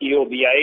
EOBI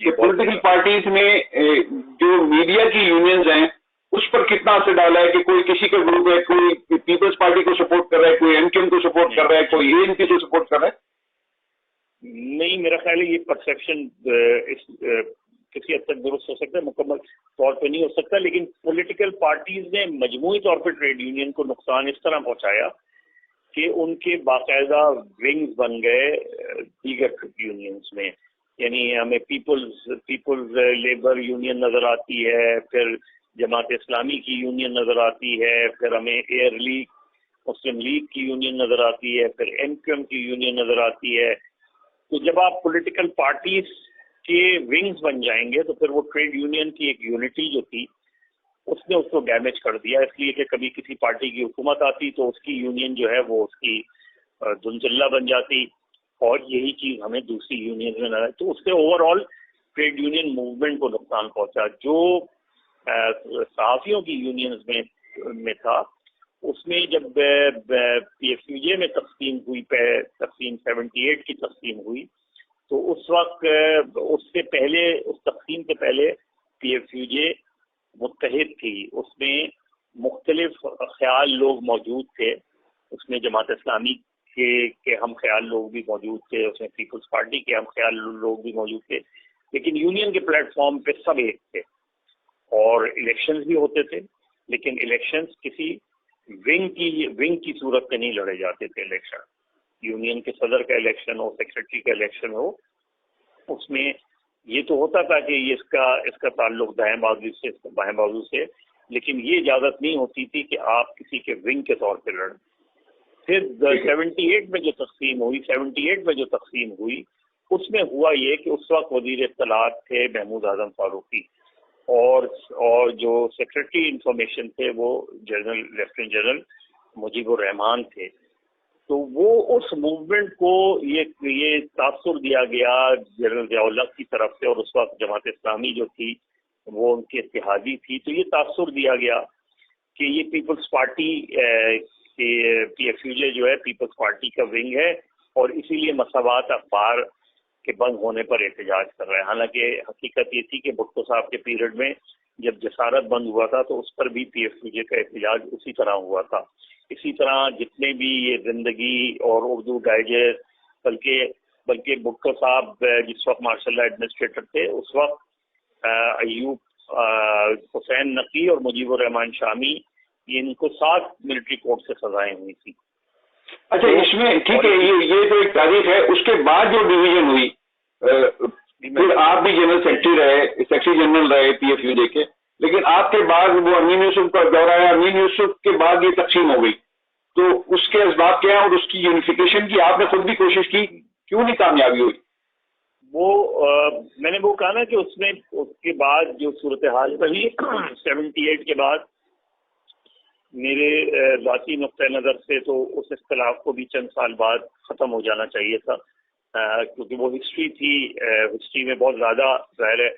کہ political parties نے جو میڈیا کی یونینز ہیں اس پر کتنا اثر ڈالا ہے کہ کوئی کسی کا گروپ ہے, کوئی پیپلز پارٹی کو سپورٹ کر رہا ہے, کوئی ایم کیو ایم کو سپورٹ کر رہا ہے, کوئی اے این پی کو سپورٹ کر رہا ہے؟ نہیں, میرا خیال ہے یہ پرسیپشن کسی حد تک درست ہو سکتا ہے, مکمل طور پہ نہیں ہو سکتا, لیکن پولیٹیکل پارٹیز نے مجموعی طور پہ ٹریڈ یونین کو نقصان اس طرح پہنچایا کہ ان کے باقاعدہ ونگز بن گئے دیگر ٹریڈ یونینز میں. یعنی ہمیں پیپلز لیبر یونین نظر آتی ہے, پھر جماعت اسلامی کی یونین نظر آتی ہے, پھر ہمیں ایئر لیگ مسلم لیگ کی یونین نظر آتی ہے, پھر ایم کیو ایم کی یونین نظر آتی ہے. تو جب آپ پولیٹیکل پارٹیز کے ونگز بن جائیں گے تو پھر وہ ٹریڈ یونین کی ایک یونٹی جو تھی اس نے اس کو ڈیمیج کر دیا, اس لیے کہ کبھی کسی پارٹی کی حکومت آتی تو اس کی یونین جو ہے وہ اس کی دھنچلہ بن جاتی, اور یہی چیز ہمیں دوسری یونین میں نظر. تو اس سے overall trade union movement کو نقصان پہنچا. جو صحافیوں کی یونینز میں تھا, اس میں جب پی ایف یو جے میں تقسیم ہوئی, تقسیم 78 کی تقسیم ہوئی, تو اس وقت اس سے پہلے, اس تقسیم سے پہلے پی ایف یو جے متحد تھی. اس میں مختلف خیال لوگ موجود تھے, اس میں جماعت اسلامی کے ہم خیال لوگ بھی موجود تھے, اس میں پیپلز پارٹی کے ہم خیال لوگ بھی موجود تھے, لیکن یونین کے پلیٹ فارم پہ سب ایک تھے. اور الیکشنز بھی ہوتے تھے, لیکن الیکشنز کسی ونگ کی صورت میں نہیں لڑے جاتے تھے. الیکشن یونین کے صدر کا الیکشن ہو, سیکرٹری کا الیکشن ہو, اس میں یہ تو ہوتا تھا کہ یہ اس کا تعلق دائیں بازو سے, اس کا بائیں بازو سے, لیکن یہ اجازت نہیں ہوتی تھی کہ آپ کسی کے ونگ کے طور پہ لڑیں. پھر 78 میں جو تقسیم ہوئی اس میں ہوا یہ کہ اس وقت وزیر اطلاعات تھے محمود اعظم فاروقی, اور جو سیکرٹری انفارمیشن تھے وہ لیفٹیننٹ جنرل مجیب الرحمان تھے. تو وہ اس موومنٹ کو یہ تاثر دیا گیا جنرل ضیاء الحق کی طرف سے, اور اس وقت جماعت اسلامی جو تھی وہ ان کی اتحادی تھی, تو یہ تاثر دیا گیا کہ یہ people's party P F U J جو ہے پیپلز پارٹی کا ونگ ہے, اور اسی لیے مساوات اخبار کے بند ہونے پر احتجاج کر رہا ہے. حالانکہ حقیقت یہ تھی کہ بھٹو صاحب کے پیریڈ میں جب جسارت بند ہوا تھا تو اس پر بھی پی ایف یو جے کا احتجاج اسی طرح ہوا تھا. اسی طرح جتنے بھی یہ زندگی اور اردو ڈائجسٹ, بلکہ بھٹو صاحب جس وقت مارشل لا ایڈمنسٹریٹر تھے اس وقت ایوب حسین نقی اور مجیب الرحمان شامی, ان کو 7 ملٹری کورٹ سے سزائیں ہوئی تھی. اچھا, اس میں ٹھیک ہے, یہ تو ایک تاریخ ہے. اس کے بعد جو ڈویژن ہوئی, پھر آپ بھی جنرل سیکرٹری جنرل رہے پی ایف یو جے کے, لیکن آپ کے بعد وہ امین یوسف کا دور آیا. امین یوسف کے بعد یہ تقسیم ہو گئی, تو اس کے اسباب کیا ہیں اور اس کی یونیفیکیشن کی آپ نے خود بھی کوشش کی, کیوں نہیں کامیابی ہوئی؟ وہ میں نے وہ کہا نا کہ اس کے بعد جو صورتحال رہی 78 کے بعد میرے ذاتی نقطۂ نظر سے تو اس اختلاف کو بھی چند سال بعد ختم ہو جانا چاہیے تھا, کیونکہ وہ ہسٹری تھی. ہسٹری میں بہت زیادہ ظاہر ہے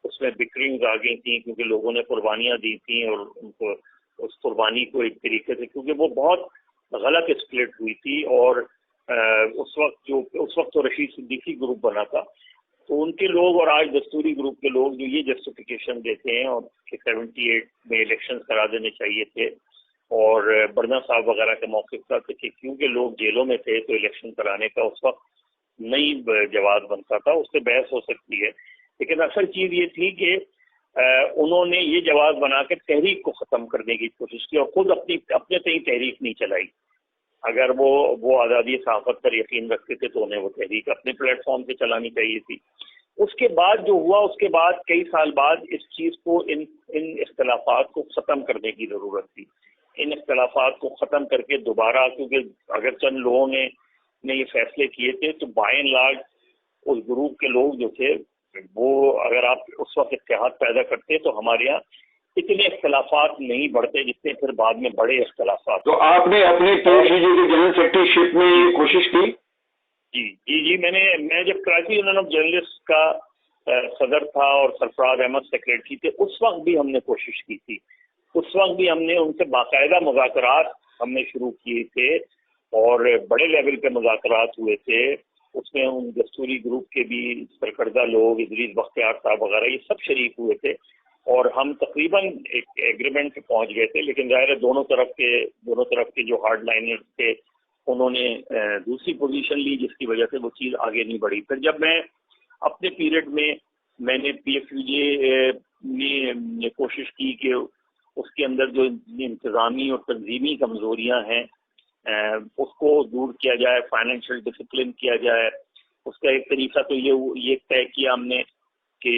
اس میں بکرنگز آ گئی تھیں, کیونکہ لوگوں نے قربانیاں دی تھیں, اور ان کو اس قربانی کو ایک طریقے سے, کیونکہ وہ بہت غلط اسپلٹ ہوئی تھی, اور اس وقت تو رشید صدیقی گروپ بنا تھا, تو ان کے لوگ اور آج دستوری گروپ کے لوگ جو یہ جسٹیفیکیشن دیتے ہیں اور کہ 78 میں الیکشن کرا دینے چاہیے تھے, اور برنا صاحب وغیرہ کے موقف تھا کہ کیونکہ لوگ جیلوں میں تھے تو الیکشن کرانے کا اس وقت نہیں جواز بنتا تھا. اس سے بحث ہو سکتی ہے, لیکن اصل چیز یہ تھی کہ انہوں نے یہ جواز بنا کے تحریک کو ختم کرنے کی کوشش کی, اور خود اپنے سے ہی تحریک نہیں چلائی. اگر وہ آزادی صحافت پر یقین رکھتے تھے تو انہیں وہ تحریک اپنے پلیٹ فارم پہ چلانی چاہیے تھی. اس کے بعد جو ہوا, اس کے بعد کئی سال بعد اس چیز کو ان اختلافات کو ختم کرنے کی ضرورت تھی. ان اختلافات کو ختم کر کے دوبارہ, کیونکہ اگر چند لوگوں نے یہ فیصلے کیے تھے تو بائی اینڈ لارج اس گروپ کے لوگ جو تھے وہ, اگر آپ اس وقت اتحاد پیدا کرتے تو ہمارے یہاں اتنے اختلافات نہیں بڑھتے جتنے پھر بعد میں بڑے اختلافات. تو آپ نے اپنے جنرل سیکرٹری شپ میں یہ کوشش کی؟ جی میں جب کراچی یونین آف جرنلسٹ کا صدر تھا اور سرفراز احمد سیکرٹری تھے, اس وقت بھی ہم نے کوشش کی تھی. اس وقت بھی ہم نے ان سے باقاعدہ مذاکرات ہم نے شروع کیے تھے, اور بڑے لیول پہ مذاکرات ہوئے تھے, اس میں ان دستوری گروپ کے بھی سرکردہ لوگ ادریس بختیار صاحب وغیرہ یہ سب شریک ہوئے تھے، اور ہم تقریباً ایک ایگریمنٹ پہ پہنچ گئے تھے. لیکن ظاہر ہے دونوں طرف کے جو ہارڈ لائنرز تھے انہوں نے دوسری پوزیشن لی، جس کی وجہ سے وہ چیز آگے نہیں بڑھی. پھر جب میں اپنے پیریڈ میں نے پی ایف یو جے نے کوشش کی کہ اس کے اندر جو انتظامی اور تنظیمی کمزوریاں ہیں اس کو دور کیا جائے، فائنینشیل ڈسپلن کیا جائے. اس کا ایک طریقہ تو یہ طے کیا ہم نے کہ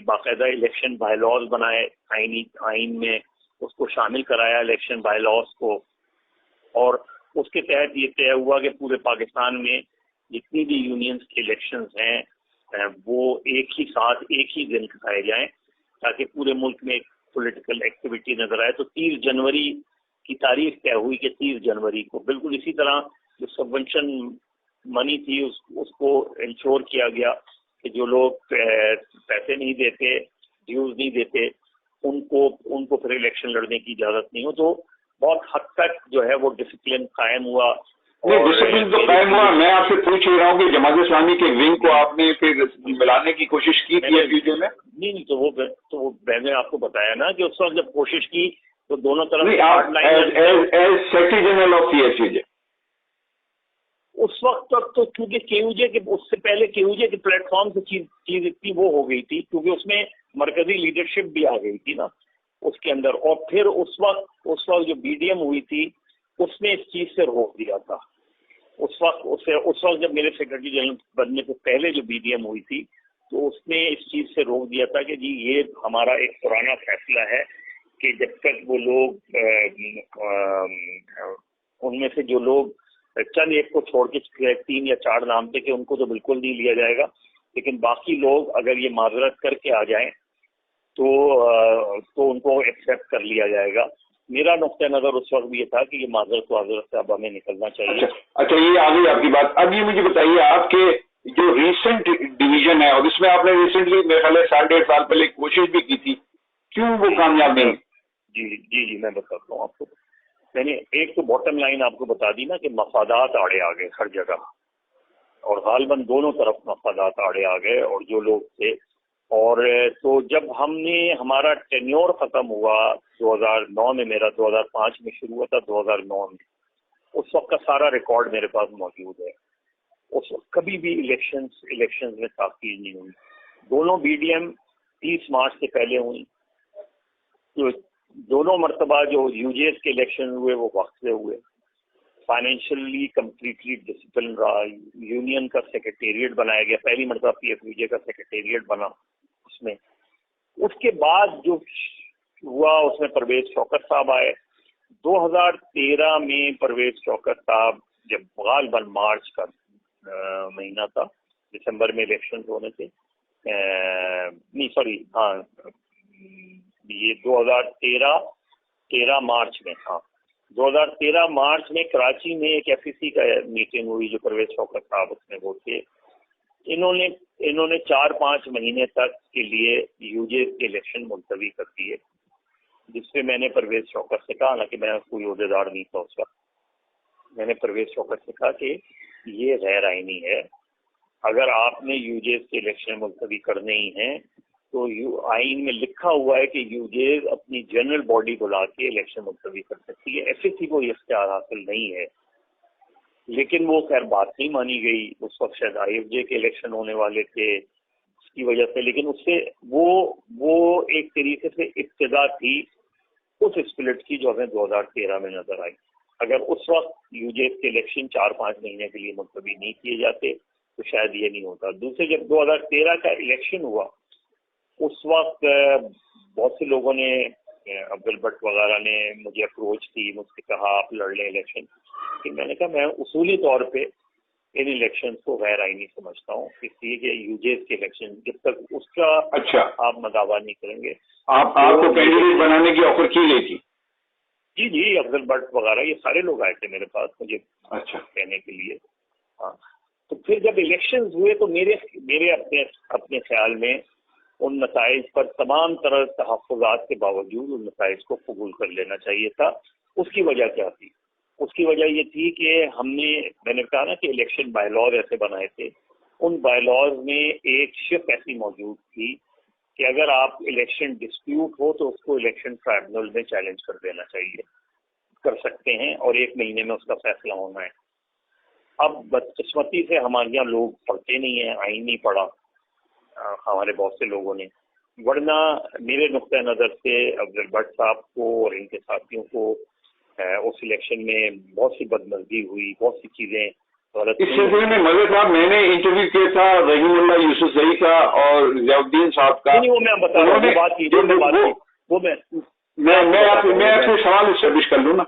باقاعدہ الیکشن بائی لاز بنائے، آئین میں اس کو شامل کرایا الیکشن بائی لاز کو، اور اس کے تحت یہ طے ہوا کہ پورے پاکستان میں جتنی بھی یونینز کے الیکشنز ہیں وہ ایک ہی ساتھ ایک ہی دن کرائے جائیں تاکہ پورے ملک میں ایک پولیٹیکل ایکٹیویٹی نظر آئے. تو 30 جنوری کی تاریخ طے ہوئی کہ 30 جنوری کو بالکل اسی طرح جو سبونشن منی تھی اس کو انشور کیا گیا کہ جو لوگ پیسے نہیں دیتے، ڈیوز نہیں دیتے، ان کو پھر الیکشن لڑنے کی اجازت نہیں ہو. تو بہت حد تک جو ہے وہ ڈسپلن قائم ہوا. ڈسپلن تو قائم ہوا. میں آپ سے پوچھ رہا ہوں کہ جماعت اسلامی کے ونگ کو آپ نے پھر ملانے کی کوشش کی تھی فیوچر میں؟ نہیں تو میں نے آپ کو بتایا نا کہ اس وقت جب کوشش کی تو دونوں طرف secretary general of P F U J اس وقت تک تو کیونکہ کے یو جے کے اس سے پہلے کے یو جے کے پلیٹ فارم سے چیز اتنی وہ ہو گئی تھی کیونکہ اس میں مرکزی لیڈرشپ بھی آ گئی تھی نا اس کے اندر. اور پھر اس وقت جو بی ڈی ایم ہوئی تھی اس نے اس چیز سے روک دیا تھا. اس وقت جب میرے سیکرٹری جنرل بننے سے پہلے جو بی ڈی ایم ہوئی تھی تو اس نے اس چیز سے روک دیا تھا کہ جی یہ ہمارا ایک پرانا فیصلہ ہے کہ جب تک وہ لوگ ان میں سے جو لوگ چند ایک کو چھوڑ کے 3 یا 4 نام تھے کہ ان کو تو بالکل نہیں لیا جائے گا، لیکن باقی لوگ اگر یہ معذرت کر کے آ جائیں تو ان کو ایکسیپٹ کر لیا جائے گا. میرا نقطۂ نظر اس وقت بھی یہ تھا کہ یہ معذرت سے اب ہمیں نکلنا چاہیے. اچھا یہ آ گئی آپ کی بات. اب یہ مجھے بتائیے آپ کے جو ریسنٹ ڈویژن ہے اور اس میں آپ نے ریسنٹلی میرے خیال ہے 1.5 سال پہلے کوشش بھی کی تھی، کیوں وہ کامیاب نہیں؟ جی میں بتاتا ہوں آپ کو. میں نے ایک تو باٹم لائن آپ کو بتا دی نا کہ مفادات آڑے آ گئے ہر جگہ، اور غالباً دونوں طرف مفادات آڑے آ گئے اور جو لوگ تھے. اور تو جب ہم نے ہمارا ٹینیور ختم ہوا 2009 میں، میرا 2005 میں شروع ہوا تھا 2009 میں، اس وقت کا سارا ریکارڈ میرے پاس موجود ہے. اس وقت کبھی بھی الیکشنز میں تاخیر نہیں ہوئی. دونوں بی ڈی ایم 30 مارچ سے پہلے ہوئی. تو دونوں مرتبہ جو یو جے ایس کے الیکشن ہوئے وہ وقت سے ہوئے. فائنینشلی کمپلیٹلی ڈسپلن رہا. یونین کا سیکریٹریٹ بنایا گیا، پہلی مرتبہ پی ایف یو جے کا سیکریٹریٹ بنا. اس کے بعد جو ہوا اس میں پرویز شوکت صاحب آئے. 2013 میں پرویز شوکت صاحب جب غالباً مارچ کا مہینہ تھا، دسمبر میں الیکشن ہونے تھے، یہ 2013 مارچ میں تھا. 2013 مارچ میں کراچی میں ایک ایف ای سی کا میٹنگ ہوئی جو پرویز شوکت صاحب اس میں وہ تھے. انہوں نے 4-5 مہینے تک کے لیے یو جے کے الیکشن ملتوی کر دیے، جس پہ میں نے پرویز شوکت سے کہا، کہ میں کوئی عہدیدار نہیں تھا اس وقت، میں نے پرویز شوکت سے کہا کہ یہ غیر آئینی ہے. اگر آپ نے یو جے کے الیکشن ملتوی کرنے ہی ہیں تو آئین میں لکھا ہوا ہے کہ یو جے اپنی جنرل باڈی بلا کے الیکشن ملتوی کر سکتی ہے. ایف ای سی کو یہ اختیار حاصل نہیں ہے. لیکن وہ خیر بات نہیں مانی گئی. اس وقت شاید آئی ایف جے کے الیکشن ہونے والے تھے اس کی وجہ سے، لیکن اس سے وہ ایک طریقے سے ابتدا تھی اس اسپلٹ کی جو ہمیں 2013 میں نظر آئی. اگر اس وقت یو جے کے الیکشن 4-5 مہینے کے لیے ملتوی نہیں کیے جاتے تو شاید یہ نہیں ہوتا. دوسرے جب 2013 کا الیکشن ہوا اس وقت بہت سے لوگوں نے، عبد البٹ وغیرہ نے مجھے اپروچ کی، مجھ سے کہا آپ لڑ لیں الیکشن. کہ میں نے کہا میں اصولی طور پہ ان الیکشن کو غیر آئینی سمجھتا ہوں، اس لیے کہ یو جے کے الیکشن جب تک اس کا آپ مداوع نہیں کریں گے. آپ کو کینڈیڈیٹ بنانے کی آفر کی گئی تھی؟ جی عبد البٹ وغیرہ یہ سارے لوگ آئے تھے میرے پاس مجھے کہنے کے لیے. ہاں تو پھر جب الیکشنز ہوئے تو میرے اپنے خیال میں ان نتائج پر تمام طرح تحفظات کے باوجود ان نتائج کو قبول کر لینا چاہیے تھا. اس کی وجہ کیا تھی؟ اس کی وجہ یہ تھی کہ میں نے کہا نا کہ الیکشن بائی لاز ایسے بنائے تھے، ان بائی لاز میں ایک شک ایسی موجود تھی کہ اگر آپ الیکشن ڈسپیوٹ ہو تو اس کو الیکشن ٹرائبونل میں چیلنج کر دینا چاہیے، کر سکتے ہیں، اور 1 مہینے میں اس کا فیصلہ ہونا ہے۔ اب بدقسمتی سے ہمارے یہاں لوگ پڑھتے نہیں ہیں، آئین نہیں پڑھا ہمارے بہت سے لوگوں نے، ورنہ میرے نقطۂ نظر سے افضل بٹ صاحب کو اور ان کے ساتھیوں کو اس الیکشن میں بہت سی بدمزگی ہوئی، بہت سی چیزیں غلط اس سلسلے میں مزید صاحب میں نے انٹرویو کیا تھا رحیم اللہ یوسف زئی کا اور ضیاء الدین صاحب کا، وہ میں بتا رہا ہوں، میں آپ سے سوال اسٹیبلش کر لوں نا،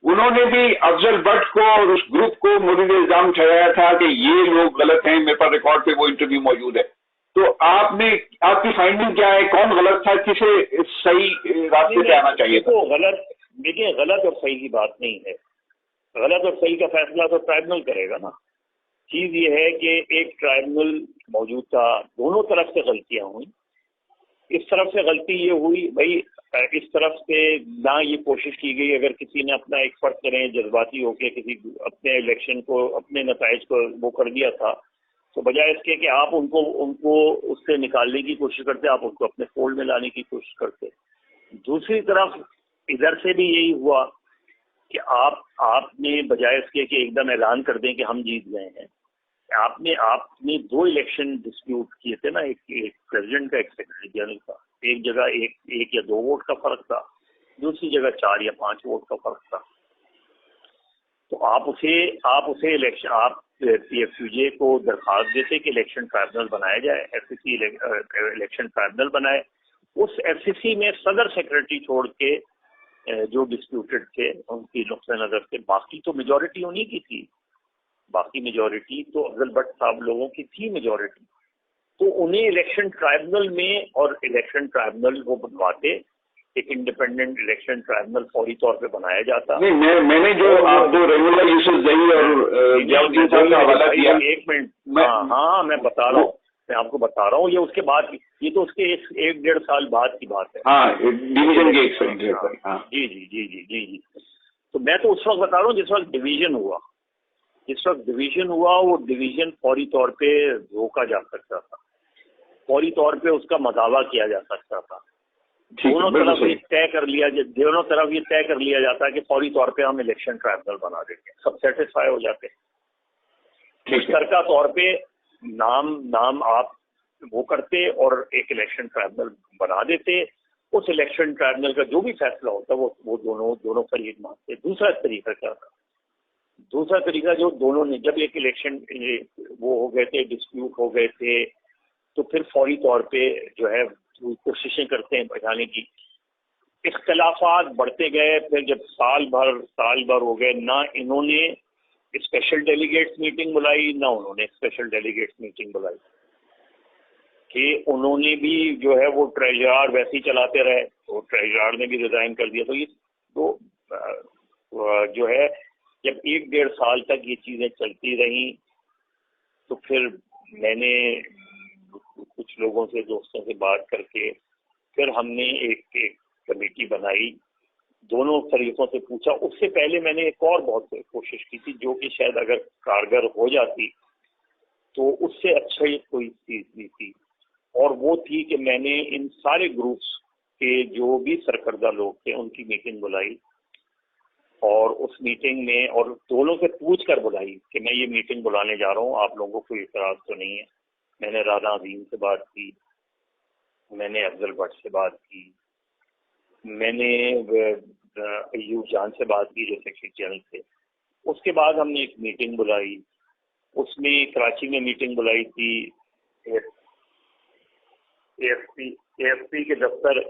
انہوں نے بھی افضل بٹ کو اور اس گروپ کو مورد الزام ٹھہرایا تھا کہ یہ لوگ غلط ہیں، میرے پاس ریکارڈ پہ وہ انٹرویو موجود ہے۔ تو آپ کی فائنڈنگ کیا ہے، کون غلط تھا، کسے صحیح راستے پہ آنا چاہیے تھا؟ دیکھیں غلط اور صحیح کی بات نہیں ہے، غلط اور صحیح کا فیصلہ تو ٹرائبونل کرے گا نا۔ چیز یہ ہے کہ ایک ٹرائبونل موجود تھا، دونوں طرف سے غلطیاں ہوئیں۔ اس طرف سے غلطی یہ ہوئی بھائی، اس طرف سے نہ یہ کوشش کی گئی، اگر کسی نے اپنا ایک فرض کریں جذباتی ہو کے کسی اپنے الیکشن کو، اپنے نتائج کو وہ کر دیا تھا، تو بجائے اس کے کہ آپ ان کو اس سے نکالنے کی کوشش کرتے، آپ ان کو اپنے فولڈ میں لانے کی کوشش کرتے۔ دوسری طرف ادھر سے بھی یہی ہوا کہ آپ نے بجائے اس کے کہ ایک دم اعلان کر دیں کہ ہم جیت گئے ہیں، آپ نے 2 الیکشن ڈسپیوٹ کیے تھے نا، ایک پریزیڈنٹ کا، ایک سیکرٹری جنرل کا، ایک جگہ ایک یا 2 ووٹ کا فرق تھا، دوسری جگہ 4 یا 5 ووٹ کا فرق تھا۔ تو آپ اسے الیکشن، آپ پی ایف یو جے کو درخواست دیتے کہ الیکشن ٹرائبونل بنایا جائے، ایف سی سی الیکشن ٹرائبونل بنائے، اس ایف سی سی میں صدر سیکرٹری چھوڑ کے جو ڈسپیوٹڈ تھے ان کی نقطۂ نظر سے باقی تو میجورٹی انہیں کی تھی، باقی میجورٹی تو افضل بٹ صاحب لوگوں کی تھی میجورٹی، تو انہیں الیکشن ٹرائبونل میں، اور الیکشن ٹرائبونل وہ بنواتے، ایک انڈیپینڈنٹ الیکشن ٹرائبونل فوری طور پہ بنایا جاتا۔ نہیں، میں نے جو آپ کو رحیم اللہ یوسف زئی اور ضیاء الدین صاحب کا حوالہ کیا، 1 منٹ، ہاں میں بتا رہا ہوں، میں آپ کو بتا رہا ہوں، یہ اس کے بعد، یہ تو اس کے 1-1.5 سال بعد کی بات ہے۔ ہاں، ڈویژن کے جی، تو میں تو اس وقت بتا رہا ہوں جس وقت ڈویژن ہوا، وہ ڈویژن فوری طور پہ روکا جا سکتا تھا، فوری طور پہ اس کا مداوع کیا جا سکتا تھا، دونوں طرف یہ طے کر لیا جاتا کہ فوری طور پہ ہم الیکشن ٹرائبونل بنا دیں گے، سب سیٹسفائی ہو جاتے۔ مشترکہ طور پہ نام آپ وہ کرتے اور ایک الیکشن ٹرائبونل بنا دیتے، اس الیکشن ٹرائبونل کا جو بھی فیصلہ ہوتا وہ دونوں فریق مانتے۔ دوسرا طریقہ کیا تھا؟ دوسرا طریقہ جو دونوں نے، جب ایک الیکشن وہ ہو گئے تھے، ڈسپیوٹ ہو گئے تھے، تو پھر فوری طور پہ جو ہے کوششیں کرتے ہیں بچانے کی، اختلافات بڑھتے گئے، پھر جب سال بھر ہو گئے، نہ انہوں نے اسپیشل ڈیلیگیٹس میٹنگ بلائی، نہ انہوں نے اسپیشل ڈیلیگیٹس میٹنگ بلائی، کہ انہوں نے بھی جو ہے وہ ٹریجرار ویسے ہی چلاتے رہے، وہ ٹریجرار نے بھی ریزائن کر دیا۔ تو یہ تو جو ہے جب 1-1.5 سال تک یہ چیزیں چلتی رہیں، تو پھر میں نے کچھ لوگوں سے، دوستوں سے بات کر کے پھر ہم نے ایک کمیٹی بنائی، دونوں فریقوں سے پوچھا۔ اس سے پہلے میں نے ایک اور بہت کوشش کی تھی جو کہ شاید اگر کارگر ہو جاتی تو اس سے اچھا ہی کوئی چیز نہیں تھی، اور وہ تھی کہ میں نے ان سارے گروپس کے جو بھی سرکردہ لوگ تھے ان کی میٹنگ بلائی، اور اس میٹنگ میں، اور دونوں سے پوچھ کر بلائی کہ میں یہ میٹنگ بلانے جا رہا ہوں، آپ لوگوں کو اعتراض تو نہیں ہے۔ میں نے رانا عظیم سے بات کی، میں نے افضل بٹ سے بات کی، میں نے ایوب جان سے بات کی جو سیکرٹری جنرل تھے۔ اس کے بعد ہم نے ایک میٹنگ بلائی، اس میں کراچی میں میٹنگ بلائی تھی، اے ایف پی کے دفتر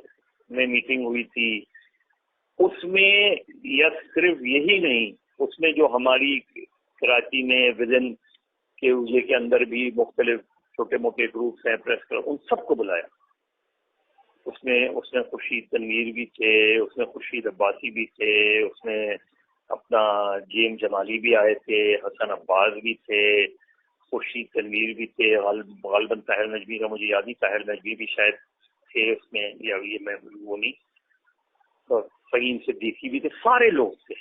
میں میٹنگ ہوئی تھی۔ اس میں یا صرف یہی نہیں، اس میں جو ہماری کراچی میں ودن کے اندر بھی مختلف چھوٹے موٹے گروپس ہیں، پریس کلب، ان سب کو بلایا۔ اس میں خورشید تنویر بھی تھے، اس میں خورشید عباسی بھی تھے، اس میں اپنا جی ایم جمالی بھی آئے تھے، حسن عباس بھی تھے، خورشید تنویر بھی تھے، غالباً طاہر نجمی کا مجھے یاد نہیں، طاہر نجمی بھی شاید تھے اس میں، یا یہ میں وہ نہیں، فہیم صدیقی بھی تھے، سارے لوگ تھے۔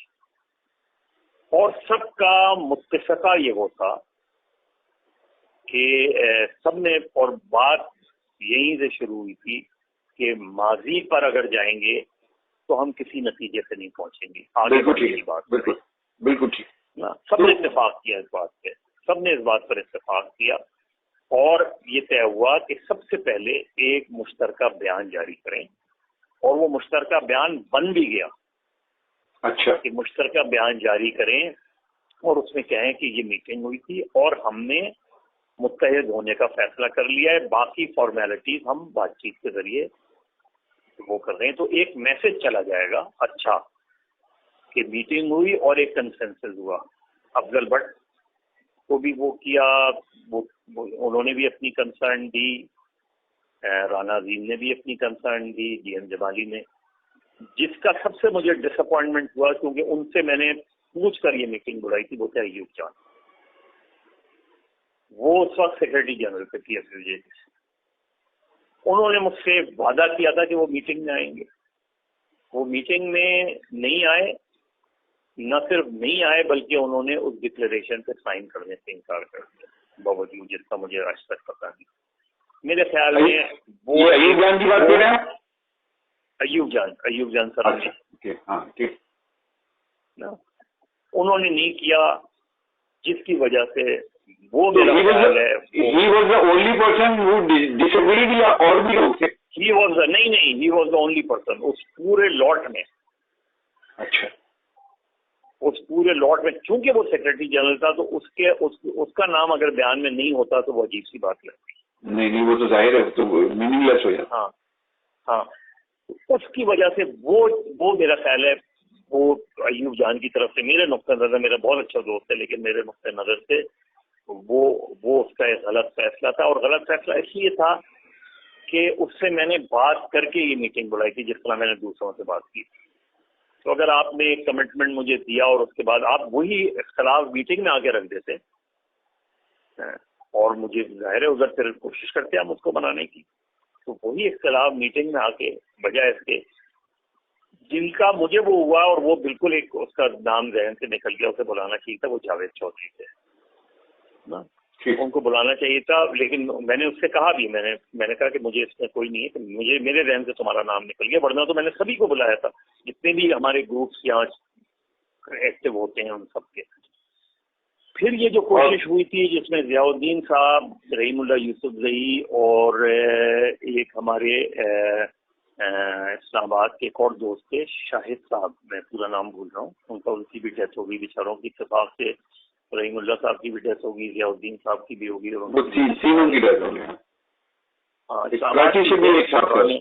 اور سب کا متفقہ یہ وہ تھا کہ سب نے، اور بات یہیں سے شروع ہوئی تھی کہ ماضی پر اگر جائیں گے تو ہم کسی نتیجے سے نہیں پہنچیں گے، آگے بڑھنے کی بات بالکل ٹھیک، سب نے اتفاق کیا اس بات پہ، سب نے اس بات پر اتفاق کیا، اور یہ طے ہوا کہ سب سے پہلے ایک مشترکہ بیان جاری کریں، اور وہ مشترکہ بیان بن بھی گیا۔ اچھا، کہ مشترکہ بیان جاری کریں اور اس میں کہیں کہ یہ میٹنگ ہوئی تھی اور ہم نے متحد ہونے کا فیصلہ کر لیا ہے، باقی فارمیلٹیز ہم بات چیت کے ذریعے وہ کر رہے ہیں۔ تو ایک میسج چلا جائے گا اچھا کہ میٹنگ ہوئی اور ایک کنسنسس ہوا۔ افضل بٹ کو بھی وہ کیا، انہوں نے بھی اپنی کنسرن دی، رانا عظیم نے بھی اپنی کنسرن دی، جی ایم جمالی نے۔ جس کا سب سے مجھے ڈس اپوائنٹمنٹ ہوا، کیونکہ ان سے میں نے پوچھ کر یہ میٹنگ بلائی تھی، وہ تھے ایوب جان، وہ اس وقت سیکرٹری جنرل پہ پی ایف یو جے۔ انہوں نے مجھ سے وعدہ کیا تھا کہ وہ میٹنگ میں آئیں گے، وہ میٹنگ میں نہیں آئے، نہ صرف نہیں آئے بلکہ انہوں نے اس ڈکلیریشن پہ سائن کرنے سے انکار کر دیا، باوجود جس کا مجھے آج تک پتا نہیں۔ میرے خیال میں وہ ایوب جان کی بات کر رہے ہیں، ایوب جان سر نے، انہوں نے نہیں کیا، جس کی وجہ سے وہ میرا خیال ہے he was the only person who disagreed یا اور بھی لوگ تھے؟ he was the only person اس پورے لاٹ میں۔ اچھا، اس پورے لاٹ میں چونکہ وہ سیکرٹری جنرل تھا تو اس کا نام اگر بیان میں نہیں ہوتا تو وہ عجیب سی بات لگتی۔ نہیں وہ تو ظاہر ہے، تو میننگ لیس ہو جاتا۔ ہاں اس کی وجہ سے وہ میرا خیال ہے وہ ایوب جان کی طرف سے، میرے نقطۂ نظر، میرا بہت اچھا دوست ہے لیکن میرے نقطۂ نظر سے وہ اس کا ایک غلط فیصلہ تھا، اور غلط فیصلہ اس لیے تھا کہ اس سے میں نے بات کر کے یہ میٹنگ بلائی تھی جس طرح میں نے دوسروں سے بات کی۔ تو اگر آپ نے ایک کمٹمنٹ مجھے دیا اور اس کے بعد آپ وہی اختلاف میٹنگ میں آ کے رکھ دیتے اور مجھے ظاہر ہے ادھر پھر کوشش کرتے ہم اس کو بنانے کی، تو وہی اختلاف میٹنگ میں آ کے بجائے اس کے جن کا مجھے وہ ہوا، اور وہ بالکل ایک اس کا نام ذہن سے نکل گیا، اسے بلانا چاہیے تھا، وہ جاوید چودھری تھے نا، ان کو بلانا چاہیے تھا، لیکن میں نے اس سے کہا بھی، میں نے کہا کہ مجھے اس میں کوئی نہیں ہے، کہ میرے ذہن سے تمہارا نام نکل گیا، ورنہ تو میں نے سبھی کو بلایا تھا، جتنے بھی ہمارے گروپس یہاں ایکٹیو ہوتے ہیں ان سب کے۔ پھر یہ جو کوشش ہوئی تھی جس میں ضیاء الدین صاحب، رحیم اللہ یوسف زئی اور ایک ہمارے اسلام آباد کے ایک اور دوست تھے شاہد صاحب، میں پورا نام بھول رہا ہوں، ان کی بھی ڈیتھ ہوگی بیچاروں کی، اتفاق سے رحیم اللہ صاحب کی بھی ڈیتھ ہوگی، ضیاء الدین صاحب کی بھی ہوگی، اور تینوں کی ڈیتھ ہوگی۔ کراچی سے بھی ایک صاحب تھے،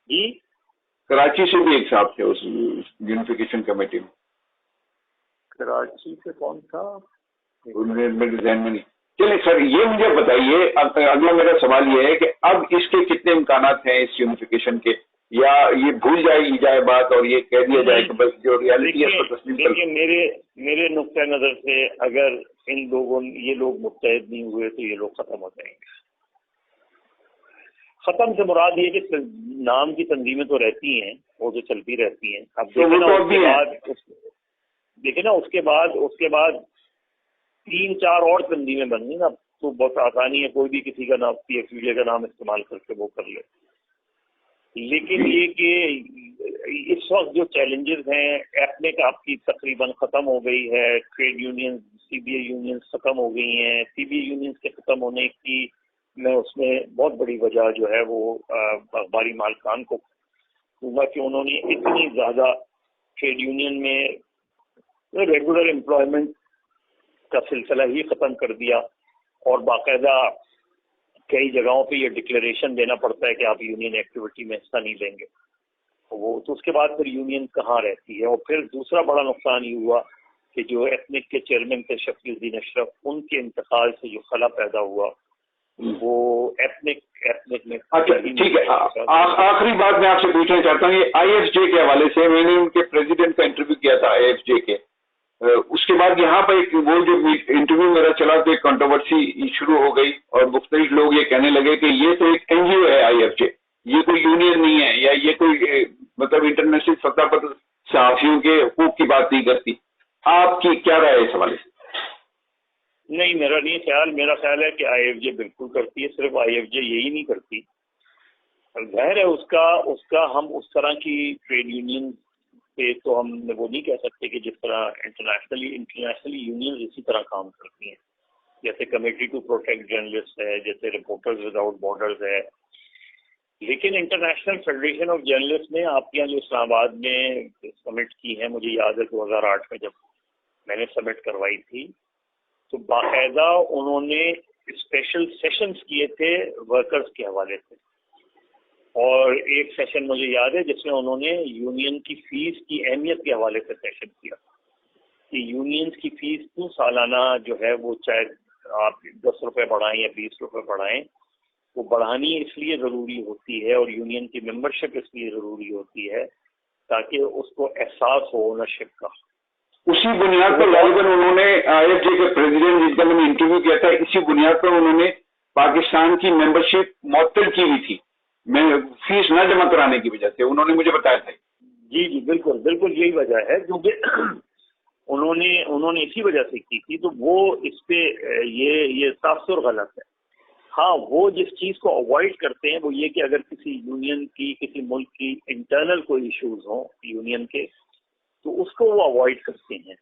جی کراچی سے بھی ایک صاحب تھے اس یونیفیکیشن کمیٹی میں۔ کراچی سے کون تھا میرے ذہن میں نہیں۔ چلیں سر، یہ مجھے بتائیے، اگلا میرا سوال یہ ہے کہ اب اس کے کتنے امکانات ہیں اس یونیفیکیشن کے، یا یہ بھول جائے بات اور یہ کہہ دیا جائے کہ بس جو ریالٹی ہے اس کو تسلیم کر؟ دیکھیے میرے نقطۂ نظر سے اگر یہ لوگ متحد نہیں ہوئے تو یہ لوگ ختم ہو جائیں گے۔ ختم سے مراد یہ کہ نام کی تنظیمیں تو رہتی ہیں، وہ تو چلتی رہتی ہیں۔ اب دیکھیں نا اس کے بعد 3-4 اور تنظیمیں بن گئی نا، تو بہت آسانی ہے، کوئی بھی کسی کا نام پی ایف یو جے کا نام استعمال کر کے وہ کر لے۔ لیکن یہ کہ اس وقت جو چیلنجز ہیں، ایتھنک آپ کی تقریباً ختم ہو گئی ہے، ٹریڈ یونین سی بی اے یونینز ختم ہو گئی ہیں، سی بی اے یونینز کے ختم ہونے کی میں اس میں بہت بڑی وجہ جو ہے وہ اخباری مالکان کو دوں گا کہ انہوں نے اتنی زیادہ ٹریڈ یونین میں ریگولر امپلائمنٹ کا سلسلہ ہی ختم کر دیا، اور باقاعدہ کئی جگہوں پہ یہ ڈکلیریشن دینا پڑتا ہے کہ آپ یونین ایکٹیویٹی میں حصہ نہیں لیں گے، تو اس کے بعد پھر یونین کہاں رہتی ہے۔ اور پھر دوسرا بڑا نقصان یہ ہوا کہ جو ایتھنک کے چیئرمین تھے شفیع الدین اشرف، ان کے انتقال سے جو خلا پیدا ہوا وہ ایتھنک میں۔ اچھا ٹھیک ہے، آخری بات میں آپ سے پوچھنا چاہتا ہوں، یہ آئی ایف جے کے حوالے سے میں نے ان کے پریزیڈنٹ کا انٹرویو کیا تھا آئی ایف جے کے، اس کے بعد یہاں پر وہ جو انٹرویو میرا چلا تو ایک کنٹروورسی شروع ہو گئی، اور مختلف لوگ یہ کہنے لگے کہ یہ تو ایک این جی او ہے آئی ایف جے، یہ کوئی یونین نہیں ہے، یا یہ کوئی مطلب انٹرنیشنل سطح پر صحافیوں کے حقوق کی بات نہیں کرتی۔ آپ کی کیا رائے ہے اس حوالے سے؟ نہیں، میرا نہیں خیال. میرا خیال ہے کہ آئی ایف جے بالکل کرتی ہے. صرف آئی ایف جے یہی نہیں کرتی، ظاہر ہے اس کا ہم اس طرح کی ٹریڈ یونین پہ تو ہم وہ نہیں کہہ سکتے کہ جس طرح انٹرنیشنلی یونین اسی طرح کام کرتی ہیں، جیسے کمیٹی ٹو پروٹیکٹ جرنلسٹ ہے، جیسے رپورٹرز وداؤٹ بارڈرز ہے. لیکن انٹرنیشنل فیڈریشن آف جرنلسٹ نے آپ کے یہاں جو اسلام آباد میں سمٹ کی ہے، مجھے یاد ہے 2008 میں جب میں نے سمٹ کروائی تھی، تو باقاعدہ انہوں نے اسپیشل سیشنز کیے تھے ورکرز کے حوالے سے. اور ایک سیشن مجھے یاد ہے جس میں انہوں نے یونین کی فیس کی اہمیت کے حوالے سے سیشن کیا کہ یونینز کی فیس کیوں سالانہ جو ہے وہ چاہے آپ 10 روپے بڑھائیں یا 20 روپے بڑھائیں، وہ بڑھانی اس لیے ضروری ہوتی ہے اور یونین کی ممبرشپ اس لیے ضروری ہوتی ہے تاکہ اس کو احساس ہو اونرشپ کا. اسی بنیاد پر غالباً انہوں نے آئی ایف جے کے پریزیڈنٹ جن کا میں نے انٹرویو کیا تھا، اسی بنیاد پر انہوں نے پاکستان کی ممبرشپ معطل کی ہوئی تھی، میں فیس نہ جمع کرانے کی وجہ سے، انہوں نے مجھے بتایا تھا. جی بالکل بالکل یہی وجہ ہے، کیونکہ انہوں نے اسی وجہ سے کی تھی. تو وہ اس پہ یہ صاف سر غلط ہے. ہاں، وہ جس چیز کو اوائڈ کرتے ہیں وہ یہ کہ اگر کسی یونین کی کسی ملک کی انٹرنل کوئی ایشوز ہوں یونین کے، تو اس کو وہ اوائڈ کرتے ہیں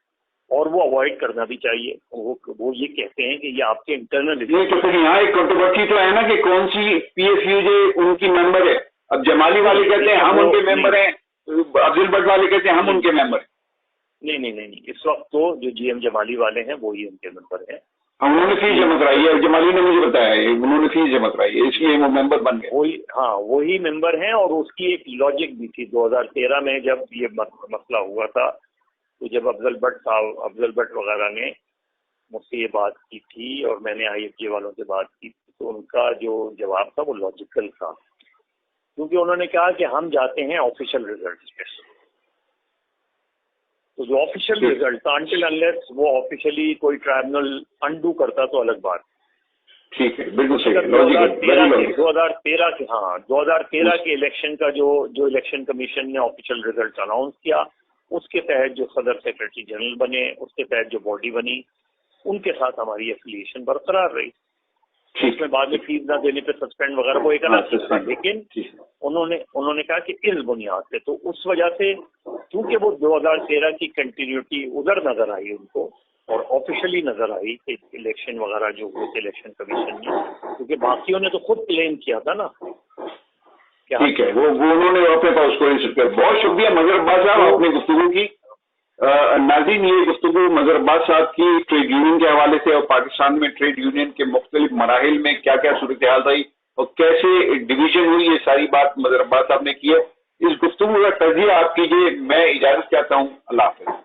اور وہ اوائڈ کرنا بھی چاہیے. وہ یہ کہتے ہیں کہ یہ آپ کے انٹرنل یہاں ایک کنٹروورسی تو ہے نا کہ کون سی پی ایف یو جے ان کی ممبر ہے. اب جمالی والے کہتے ہیں ہم ان کے ممبر ہیں، افضل بٹ والے کہتے ہیں ہم ان کے ممبر ہیں. نہیں، اس وقت تو جو جی ایم جمالی والے ہیں وہی ان کے ممبر ہیں. انہوں نے فیس جمع کرائی ہے، جمالی نے مجھے بتایا ہے انہوں نے فیس جمع کرائی ہے، اس لیے وہ ممبر بن گئے. وہی ممبر ہیں. اور اس کی ایک لاجک بھی تھی 2013 میں جب یہ مسئلہ ہوا تھا، تو جب افضل بٹ وغیرہ نے مجھ سے یہ بات کی تھی اور میں نے آئی ایف جے والوں سے بات کی تھی، تو ان کا جو جواب تھا وہ لاجیکل تھا، کیونکہ انہوں نے کہا کہ ہم جاتے ہیں آفیشیل ریزلٹس پہ. تو جو آفیشیل ریزلٹ انٹل انلیس وہ آفیشیلی کوئی ٹرائبونل انڈو کرتا تو الگ بات. ٹھیک ہے، بالکل صحیح. 2013 کے الیکشن کا جو الیکشن کمیشن نے آفیشیل ریزلٹ اناؤنس کیا، اس کے تحت جو صدر سیکرٹری جنرل بنے، اس کے تحت جو باڈی بنی، ان کے ساتھ ہماری ایفیلیشن برقرار رہی. اس میں بعد میں فیس نہ دینے پہ سسپینڈ وغیرہ وہ ایک الگ چیز تھا. لیکن انہوں نے کہا کہ اس بنیاد سے، تو اس وجہ سے کیونکہ وہ 2013 کی کنٹینیوٹی ادھر نظر آئی ان کو اور آفیشلی نظر آئی کہ الیکشن وغیرہ جو ہوئے تھے الیکشن کمیشن نے، کیونکہ باقیوں نے تو خود کلیم کیا تھا نا. ٹھیک ہے، وہ انہوں نے اپنے پاس کو انسٹ کیا. بہت شکریہ مظہر عباس صاحب اپنی گفتگو کی. ناظرین، یہ گفتگو مظہر عباس صاحب کی ٹریڈ یونین کے حوالے سے اور پاکستان میں ٹریڈ یونین کے مختلف مراحل میں کیا کیا صورتحال رہی اور کیسے ڈویژن ہوئی، یہ ساری بات مظہر عباس صاحب نے کی ہے. اس گفتگو کا تجزیہ آپ کیجیے. میں اجازت چاہتا ہوں. اللہ حافظ.